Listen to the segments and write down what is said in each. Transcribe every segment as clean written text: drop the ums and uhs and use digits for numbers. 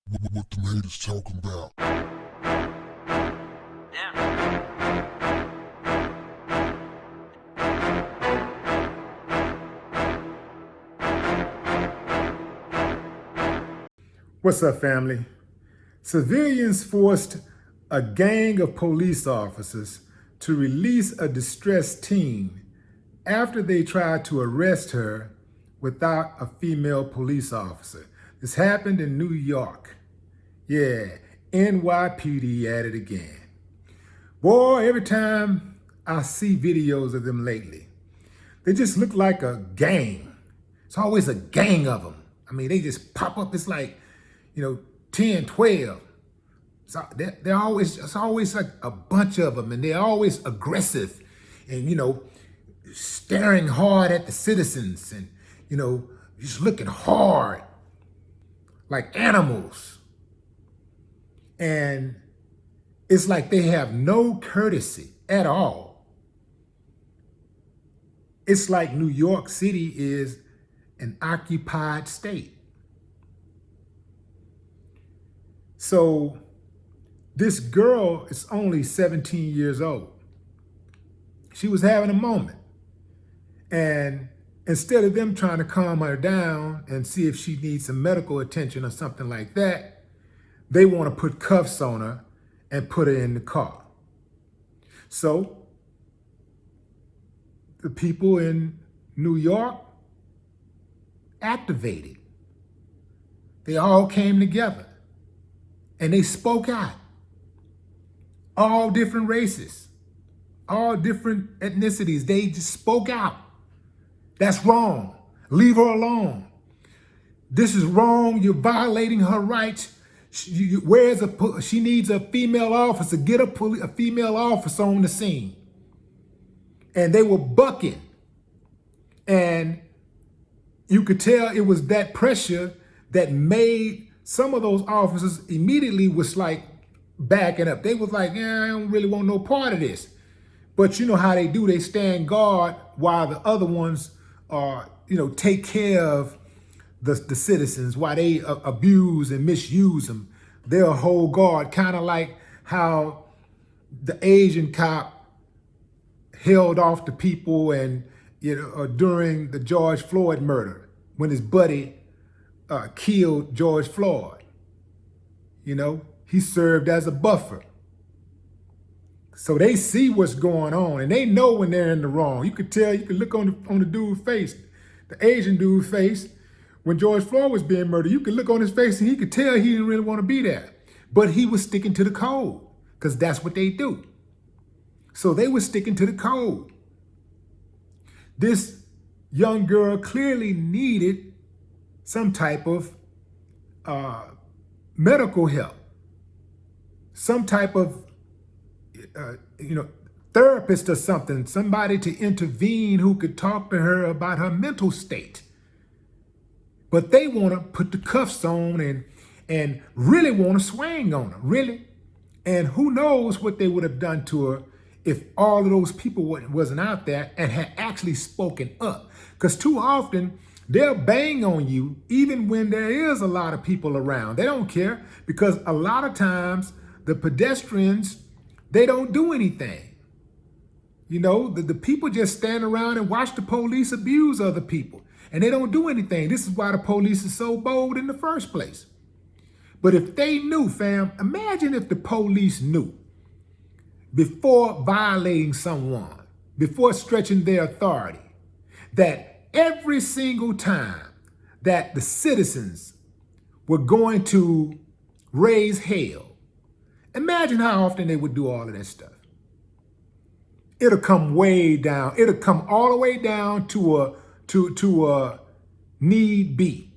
What the haters talking about? What's up, family? Civilians forced a gang of police officers to release a distressed teen after they tried to arrest her without a female police officer. This happened in New York. Yeah, NYPD at it again. Boy, every time I see videos of them lately, they just look like a gang. It's always a gang of them. I mean, they just pop up. It's like, 10, 12. So it's always like a bunch of them, and they're always aggressive and, staring hard at the citizens and, just looking hard like animals. And it's like they have no courtesy at all. It's like New York City is an occupied state. So this girl is only 17 years old. She was having a moment. And instead of them trying to calm her down and see if she needs some medical attention or something like that, they want to put cuffs on her and put her in the car. So the people in New York activated. They all came together and they spoke out. All different races, all different ethnicities, they just spoke out. That's wrong. Leave her alone. This is wrong. You're violating her rights. She needs a female officer. Get a female officer on the scene. And they were bucking. And you could tell it was that pressure that made some of those officers immediately was like backing up. They was like, yeah, I don't really want no part of this. But you know how they do. They stand guard while the other ones are, take care of the citizens while they abuse and misuse them. They'll hold guard, kind of like how the Asian cop held off the people and during the George Floyd murder when his buddy killed George Floyd. He served as a buffer. So they see what's going on and they know when they're in the wrong. You could tell, you could look on the dude's face, the Asian dude's face. When George Floyd was being murdered, you could look on his face and he could tell he didn't really want to be there. But he was sticking to the code because that's what they do. So they were sticking to the code. This young girl clearly needed some type of medical help, some type of therapist or something, somebody to intervene who could talk to her about her mental state. But they want to put the cuffs on and really want to swing on her, really. And who knows what they would have done to her if all of those people wasn't out there and had actually spoken up. Because too often, they'll bang on you even when there is a lot of people around. They don't care because a lot of times the pedestrians, they don't do anything. The people just stand around and watch the police abuse other people and they don't do anything. This is why the police is so bold in the first place. But if they knew, fam, imagine if the police knew before violating someone, before stretching their authority, that every single time that the citizens were going to raise hell, imagine how often they would do all of that stuff. It'll come way down. It'll come all the way down to a need be.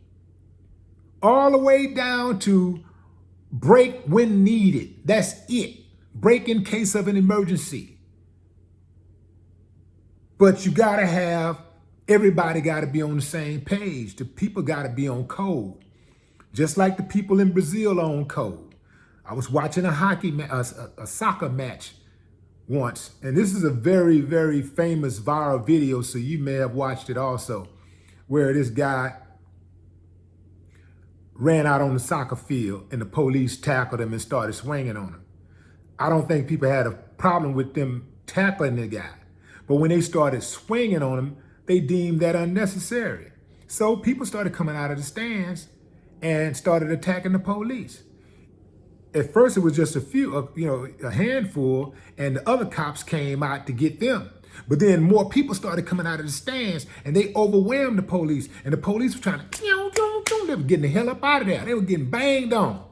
All the way down to break when needed. That's it. Break in case of an emergency. But you gotta have, everybody gotta be on the same page. The people gotta be on code. Just like the people in Brazil are on code. I was watching a soccer match once, and this is a very, very famous viral video, so you may have watched it also, where this guy ran out on the soccer field and the police tackled him and started swinging on him. I don't think people had a problem with them tackling the guy. But when they started swinging on him, they deemed that unnecessary. So people started coming out of the stands and started attacking the police. At first, it was just a handful, and the other cops came out to get them. But then more people started coming out of the stands, and they overwhelmed the police. And the police were trying to, they were getting the hell up out of there. They were getting banged on.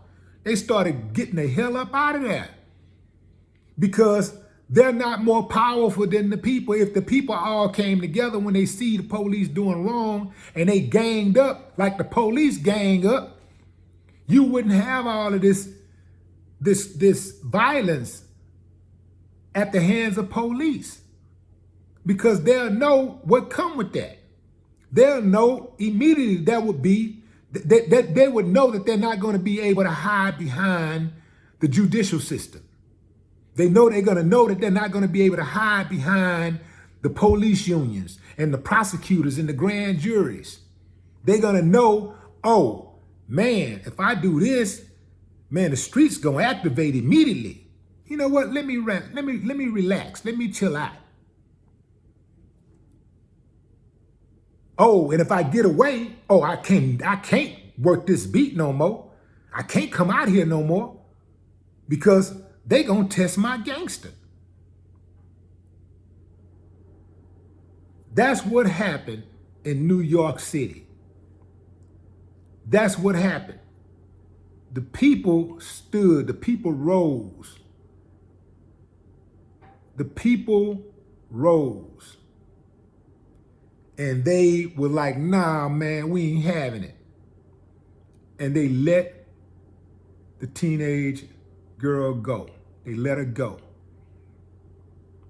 They started getting the hell up out of there because they're not more powerful than the people. If the people all came together when they see the police doing wrong and they ganged up like the police gang up, you wouldn't have all of this violence at the hands of police, because they'll know what come with that. They'll know immediately that would be, that they would know that they're not going to be able to hide behind the judicial system. They know they're going to know that they're not going to be able to hide behind the police unions and the prosecutors and the grand juries. They're going to know, oh, man, if I do this, man, the streets going to activate immediately. You know what? Let me relax. Let me chill out. Oh, and if I get away, oh, I can't work this beat no more. I can't come out here no more because they gonna test my gangster. That's what happened in New York City. That's what happened. The people stood, the people rose. The people rose. And they were like, nah, man, we ain't having it. And they let the teenage girl go. They let her go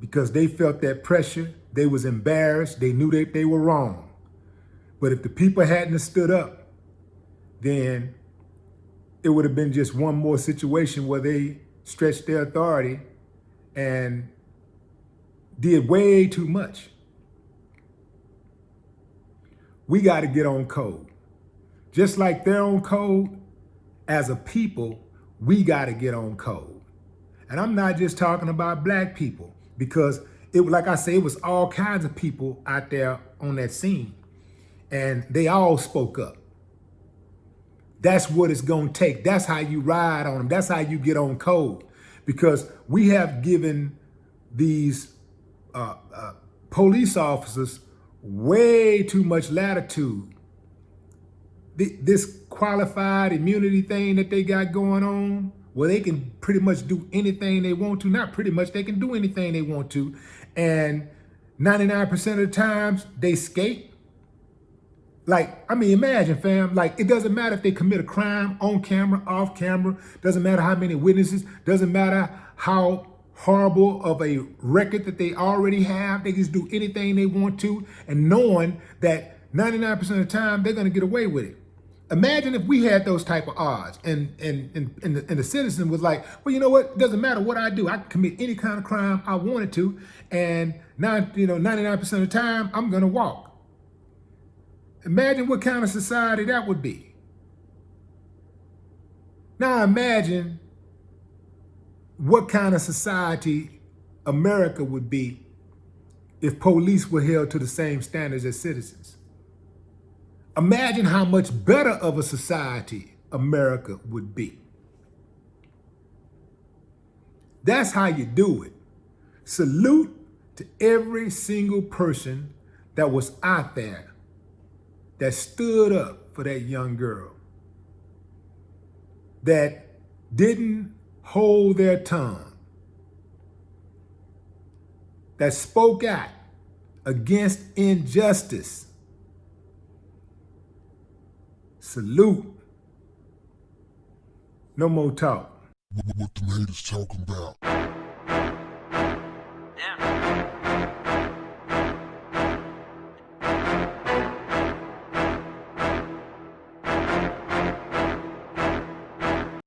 because they felt that pressure. They was embarrassed. They knew that they were wrong. But if the people hadn't stood up, then it would have been just one more situation where they stretched their authority and did way too much. We got to get on code. Just like they're on code, as a people, we got to get on code. And I'm not just talking about black people, because like I say, it was all kinds of people out there on that scene, and they all spoke up. That's what it's going to take. That's how you ride on them. That's how you get on code, because we have given these police officers way too much latitude. This qualified immunity thing that they got going on, where they can pretty much do anything they want to. Not pretty much, they can do anything they want to. And 99% of the times they escape. Like, I mean, imagine, fam, like, it doesn't matter if they commit a crime on camera, off camera, doesn't matter how many witnesses, doesn't matter how horrible of a record that they already have. They just do anything they want to, and knowing that 99% of the time they're gonna get away with it. Imagine if we had those type of odds, and the citizen was like, well, you know what? It doesn't matter what I do. I can commit any kind of crime I wanted to, and now, 99% of the time, I'm gonna walk. Imagine what kind of society that would be. Now imagine what kind of society America would be if police were held to the same standards as citizens. Imagine how much better of a society America would be. That's how you do it. Salute to every single person that was out there that stood up for that young girl, that didn't hold their tongue, that spoke out against injustice. Salute. No more talk. What the haters talking about?